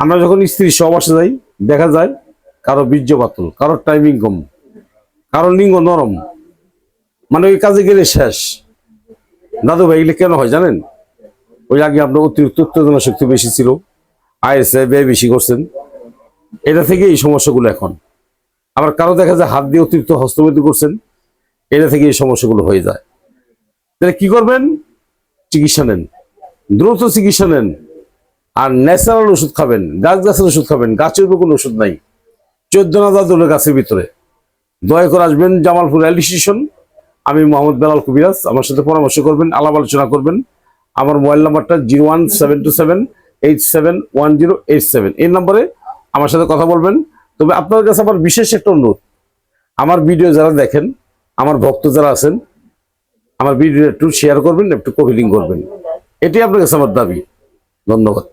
আমরা যখন স্ত্রী সহবাসে যাই দেখা যায় কারো বীর্য পাতল, কারো টাইমিং কম, কারো লিঙ্গ নরম, মানে ওই কাজে গেলে শেষ। দাদু ভাই এগুলো কেন হয় জানেন? ওই আগে আপনার অতিরিক্ত উত্তেজনা শক্তি বেশি ছিল, আইএসএ ব্যয় বেশি করছেন, এটা থেকে এই সমস্যাগুলো এখন। আবার কারো দেখা যায় হাত দিয়ে অতিরিক্ত হস্তমৈথুন করছেন, এটা থেকে এই সমস্যাগুলো হয়ে যায়। তাহলে কি করবেন? চিকিৎসা নেন, দ্রুত চিকিৎসা নেন, আর ন্যাচারাল ওষুধ খাবেন, গাছের ওষুধ খাবেন। গাছের উপর কোনো ওষুধ নাই, 14,000 দলের গাছের ভিতরে। দয়া করে আসবেন জামালপুর রেল স্টেশন। আমি মোহাম্মদ বেলাল কবিরাজ, আমার সাথে পরামর্শ করবেন, আলাপ আলোচনা করবেন। আমার মোবাইল নাম্বারটা 01727871087। এই নম্বরে আমার সাথে কথা বলবেন। তবে আপনার কাছে আমার বিশেষ একটা অনুরোধ, আমার ভিডিও যারা দেখেন, আমার ভক্ত যারা আছেন, আমার ভিডিও একটু শেয়ার করবেন, একটু কপি লিঙ্ক করবেন, এটি আপনার কাছে আমার দাবি। ধন্যবাদ।